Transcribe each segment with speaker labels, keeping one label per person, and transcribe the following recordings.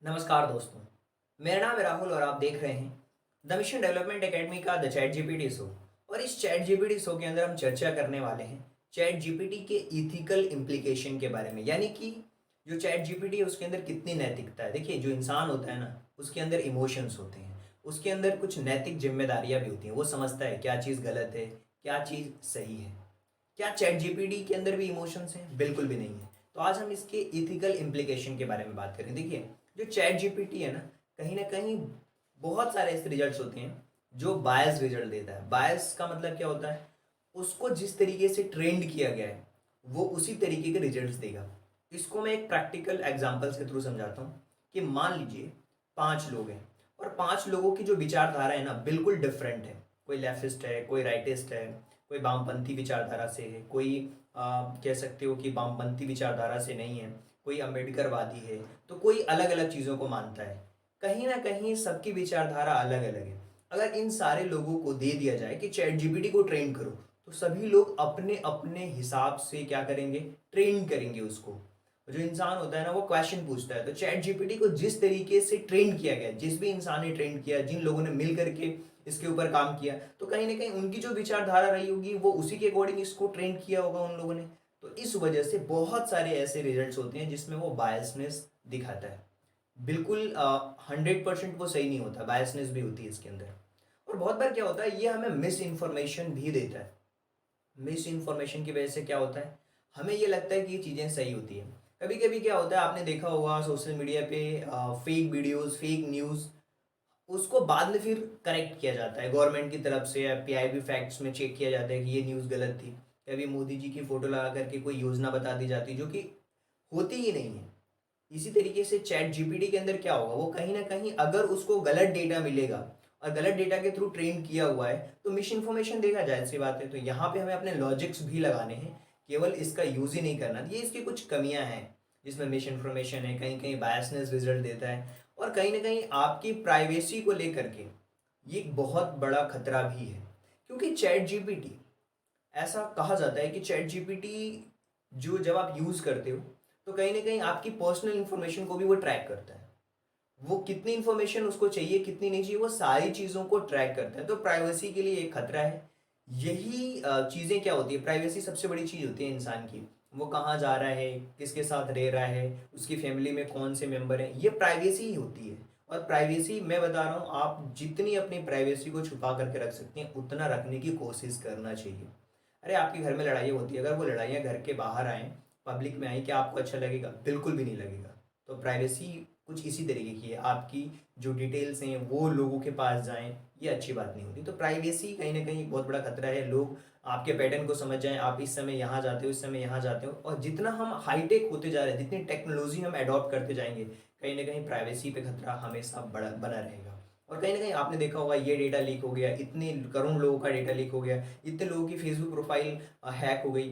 Speaker 1: नमस्कार दोस्तों। मेरा नाम है राहुल और आप देख रहे हैं द मिशन डेवलपमेंट एकेडमी का द चैट जीपीटी शो। और इस चैट जीपीटी शो के अंदर हम चर्चा करने वाले हैं चैट जीपीटी के इथिकल इम्प्लीकेशन के बारे में, यानी कि जो चैट जीपीटी है उसके अंदर कितनी नैतिकता है। देखिए, जो इंसान होता है ना, उसके अंदर इमोशंस होते हैं, उसके अंदर कुछ नैतिक जिम्मेदारियां भी होती हैं। वो समझता है क्या चीज़ गलत है, क्या चीज़ सही है। क्या चैट जीपीटी के अंदर भी इमोशंस हैं? बिल्कुल भी नहीं है। तो आज हम इसके इथिकल इम्प्लीकेशन के बारे में बात करें। देखिए, जो चैट जीपीटी है ना कहीं बहुत सारे ऐसे रिजल्ट्स होते हैं जो बायस रिजल्ट देता है। बायस का मतलब क्या होता है? उसको जिस तरीके से ट्रेंड किया गया है वो उसी तरीके के रिजल्ट्स देगा। इसको मैं एक प्रैक्टिकल एग्जांपल के थ्रू समझाता हूँ कि मान लीजिए 5 लोग हैं और 5 लोगों की जो विचारधारा है ना बिल्कुल डिफरेंट है। कोई लेफ्टिस्ट है, कोई राइटिस्ट है, कोई वामपंथी विचारधारा से है, कोई कह सकते हो कि वामपंथी विचारधारा से नहीं है, कोई अम्बेडकरवादी है, तो कोई अलग अलग चीज़ों को मानता है। कहीं ना कहीं सबकी विचारधारा अलग अलग है। अगर इन सारे लोगों को दे दिया जाए कि चैट जीपीटी को ट्रेन करो, तो सभी लोग अपने अपने हिसाब से क्या करेंगे? ट्रेन करेंगे उसको। जो इंसान होता है ना वो क्वेश्चन पूछता है। तो चैट जीपीटी को जिस तरीके से ट्रेन किया गया, जिस भी इंसान ने ट्रेन किया, जिन लोगों ने मिल करके इसके ऊपर काम किया, तो कहीं ना कहीं उनकी जो विचारधारा रही होगी वो उसी के अकॉर्डिंग इसको ट्रेन किया होगा उन लोगों ने। तो इस वजह से बहुत सारे ऐसे रिजल्ट्स होते हैं जिसमें वो बायसनेस दिखाता है। बिल्कुल 100% वो सही नहीं होता, बायसनेस भी होती है इसके अंदर। और बहुत बार क्या होता है, ये हमें मिस इन्फॉर्मेशन भी देता है। मिस इन्फॉर्मेशन की वजह से क्या होता है, हमें ये लगता है कि ये चीज़ें सही होती हैं। कभी कभी क्या होता है, आपने देखा होगा सोशल मीडिया पे फेक वीडियोस, फेक न्यूज़, उसको बाद में फिर करेक्ट किया जाता है गवर्नमेंट की तरफ से, या पीआईबी फैक्ट्स में चेक किया जाता है कि ये न्यूज़ गलत थी। कभी मोदी जी की फ़ोटो लगा करके कोई योजना बता दी जाती जो कि होती ही नहीं है। इसी तरीके से चैट जीपीटी के अंदर क्या होगा, वो कहीं ना कहीं अगर उसको गलत डेटा मिलेगा और गलत डेटा के थ्रू ट्रेन किया हुआ है तो मिस इन्फॉर्मेशन देगा, जाहिर सी बात है। तो यहाँ पे हमें अपने लॉजिक्स भी लगाने हैं, केवल इसका यूज ही नहीं करना। ये इसकी कुछ कमियां हैं जिसमें मिस इन्फॉर्मेशन है, कहीं कहीं बायसनेस रिजल्ट देता है, और कहीं ना कहीं आपकी प्राइवेसी को लेकर के ये एक बहुत बड़ा खतरा भी है। क्योंकि चैट जीपीटी, ऐसा कहा जाता है कि चैट जीपीटी जो जब आप यूज़ करते हो तो कहीं ना कहीं आपकी पर्सनल इंफॉर्मेशन को भी वो ट्रैक करता है। वो कितनी इंफॉर्मेशन उसको चाहिए, कितनी नहीं चाहिए, वो सारी चीज़ों को ट्रैक करता है। तो प्राइवेसी के लिए एक खतरा है। यही चीज़ें क्या होती है, प्राइवेसी सबसे बड़ी चीज़ होती है इंसान की। वो कहाँ जा रहा है, किसके साथ रह रहा है, उसकी फैमिली में कौन से मेंबर हैं, ये प्राइवेसी ही होती है। और प्राइवेसी मैं बता रहा हूँ, आप जितनी अपनी प्राइवेसी को छुपा करके रख सकते हैं उतना रखने की कोशिश करना चाहिए। अरे, आपके घर में लड़ाई होती है, अगर वो लड़ाइयाँ घर के बाहर आएँ, पब्लिक में आएँ, क्या आपको अच्छा लगेगा? बिल्कुल भी नहीं लगेगा। तो प्राइवेसी कुछ इसी तरीके की है, आपकी जो डिटेल्स हैं वो लोगों के पास जाएं, ये अच्छी बात नहीं होती। तो प्राइवेसी कहीं ना कहीं एक बहुत बड़ा खतरा है। लोग आपके पैटर्न को समझ जाएं, आप इस समय यहाँ जाते हो, इस समय यहाँ जाते हो, और जितना हम हाईटेक होते जा रहे हैं, जितनी टेक्नोलॉजी हम अडॉप्ट करते जाएंगे, कहीं ना कहीं प्राइवेसी पे खतरा हमेशा बड़ा बना रहेगा। और कहीं ना कहीं आपने देखा होगा, ये डेटा लीक हो गया, इतने करोड़ लोगों का डेटा लीक हो गया, इतने लोगों की फेसबुक प्रोफाइल हैक हो गई,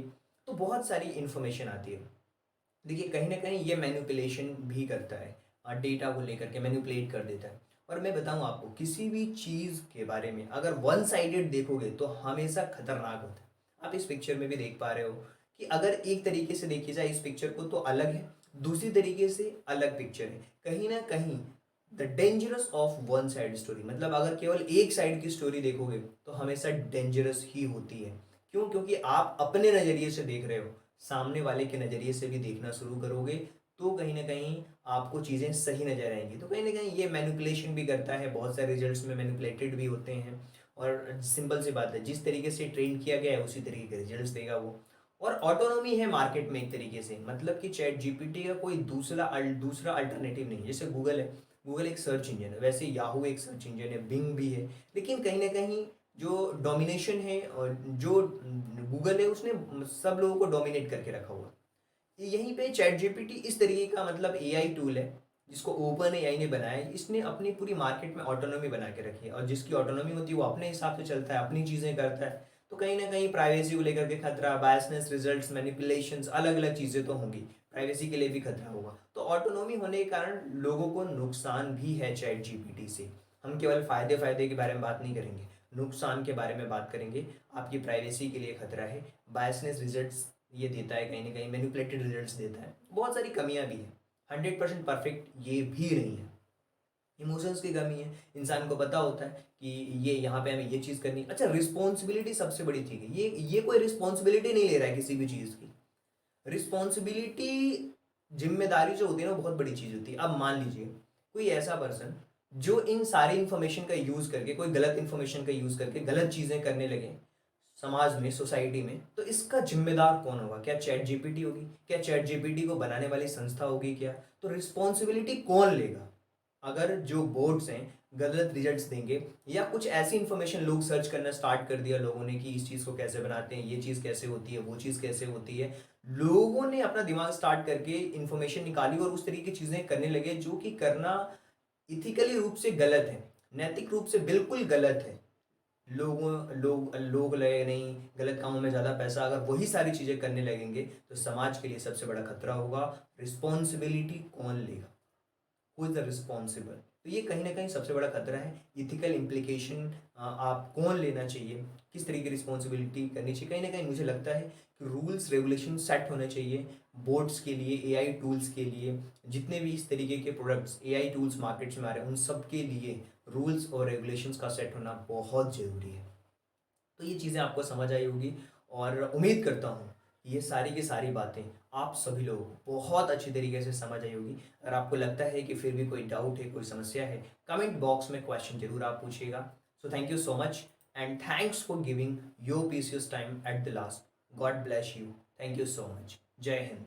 Speaker 1: तो बहुत सारी इन्फॉर्मेशन आती है। देखिए, कहीं ना कहीं ये मैनिपुलेशन भी करता है, डेटा को लेकर के मैनिपुलेट कर देता है। और मैं बताऊं आपको, किसी भी चीज़ के बारे में अगर वन साइडेड देखोगे तो हमेशा खतरनाक होता है। आप इस पिक्चर में भी देख पा रहे हो कि अगर एक तरीके से देखी जाए इस पिक्चर को तो अलग है, दूसरी तरीके से अलग पिक्चर है। कहीं ना कहीं the dangerous of one side story, मतलब अगर केवल एक साइड की स्टोरी देखोगे तो हमेशा डेंजरस ही होती है। क्यों? क्योंकि आप अपने नज़रिए से देख रहे हो, सामने वाले के नज़रिए से भी देखना शुरू करोगे तो कहीं ना कहीं आपको चीज़ें सही नजर आएंगी। तो कहीं ना कहीं ये मैनिपुलेशन भी करता है, बहुत सारे रिजल्ट्स में मैनिपुलेटेड भी होते हैं। और सिंपल सी बात है, जिस तरीके से ट्रेन किया गया है उसी तरीके के रिजल्ट्स देगा वो। और ऑटोनॉमी है मार्केट में एक तरीके से, मतलब कि चैट जीपीटी का कोई दूसरा अल्टरनेटिव नहीं है। जैसे गूगल है, गूगल एक सर्च इंजन है, वैसे याहू एक सर्च इंजन है, बिंग भी है। लेकिन कहीं ना कहीं जो डोमिनेशन है और जो गूगल है उसने सब लोगों को डोमिनेट करके रखा हुआ है। यहीं पे चैट जीपीटी इस तरीके का मतलब एआई टूल है जिसको ओपन एआई ने बनाया है। इसने अपनी पूरी मार्केट में ऑटोनॉमी बना के रखी है, और जिसकी ऑटोनॉमी होती है वो अपने हिसाब से चलता है, अपनी चीज़ें करता है। तो कहीं ना कहीं प्राइवेसी को लेकर के खतरा, बायसनेस रिजल्ट्स, मैनिपुलेशंस, अलग अलग चीज़ें तो होंगी, प्राइवेसी के लिए भी खतरा होगा। तो ऑटोनॉमी होने के कारण लोगों को नुकसान भी है चैट जीपीटी से। हम केवल फ़ायदे फ़ायदे के बारे में बात नहीं करेंगे, नुकसान के बारे में बात करेंगे। आपकी प्राइवेसी के लिए खतरा है, बायसनेस रिजल्ट्स ये देता है, कहीं ना कहीं मैनिपुलेटेड रिजल्ट्स देता है, बहुत सारी कमियां भी हैं। 100% परफेक्ट ये भी नहीं है। इमोशंस की कमी है, इंसान को पता होता है कि ये यहाँ पे हमें ये चीज़ करनी है। अच्छा, रिस्पॉन्सिबिलिटी सबसे बड़ी चीज़ है। ये कोई रिस्पॉन्सिबिलिटी नहीं ले रहा है किसी भी चीज़ की। रिस्पॉन्सिबिलिटी, जिम्मेदारी जो होती है ना, बहुत बड़ी चीज़ होती है। अब मान लीजिए कोई ऐसा पर्सन जो इन सारी इन्फॉर्मेशन का यूज़ करके, कोई गलत इन्फॉर्मेशन का यूज़ करके गलत चीज़ें करने लगे समाज में, सोसाइटी में, तो इसका जिम्मेदार कौन होगा? क्या चैट जीपीटी होगी? क्या चैट जीपीटी को बनाने वाली संस्था होगी? क्या? तो रिस्पॉन्सिबिलिटी कौन लेगा? अगर जो बोर्ड्स हैं गलत रिजल्ट्स देंगे, या कुछ ऐसी इन्फॉर्मेशन लोग सर्च करना स्टार्ट कर दिया लोगों ने कि इस चीज़ को कैसे बनाते हैं, ये चीज़ कैसे होती है, वो चीज़ कैसे होती है, लोगों ने अपना दिमाग स्टार्ट करके इन्फॉर्मेशन निकाली और उस तरीके की चीज़ें करने लगे जो कि करना इथिकली रूप से गलत है, नैतिक रूप से बिल्कुल गलत है। लोग लगे नहीं, गलत कामों में ज़्यादा पैसा, अगर वही सारी चीज़ें करने लगेंगे तो समाज के लिए सबसे बड़ा खतरा होगा। रिस्पॉन्सिबिलिटी कौन लेगा? Who is the responsible? तो ये कहीं ना कहीं सबसे बड़ा खतरा है। इथिकल इम्प्लीकेशन आप कौन लेना चाहिए, किस तरीके की रिस्पॉन्सिबिलिटी करनी चाहिए? कहीं ना कहीं मुझे लगता है कि रूल्स रेगुलेशन सेट होने चाहिए बोर्ड्स के लिए, एआई टूल्स के लिए, जितने भी इस तरीके के प्रोडक्ट्स एआई टूल्स मार्केट्स में आ रहे हैं उन सब के लिए रूल्स और रेगुलेशंस का सेट होना बहुत ज़रूरी है। तो ये चीज़ें आपको समझ आई होगी, और उम्मीद करता हूँ ये सारी की सारी बातें आप सभी लोगों को बहुत अच्छी तरीके से समझ आई होगी। अगर आपको लगता है कि फिर भी कोई डाउट है, कोई समस्या है, कमेंट बॉक्स में क्वेश्चन जरूर आप पूछिएगा। So thank you so much and thanks for giving your precious time at the last. God bless you. Thank you so much. जय हिंद।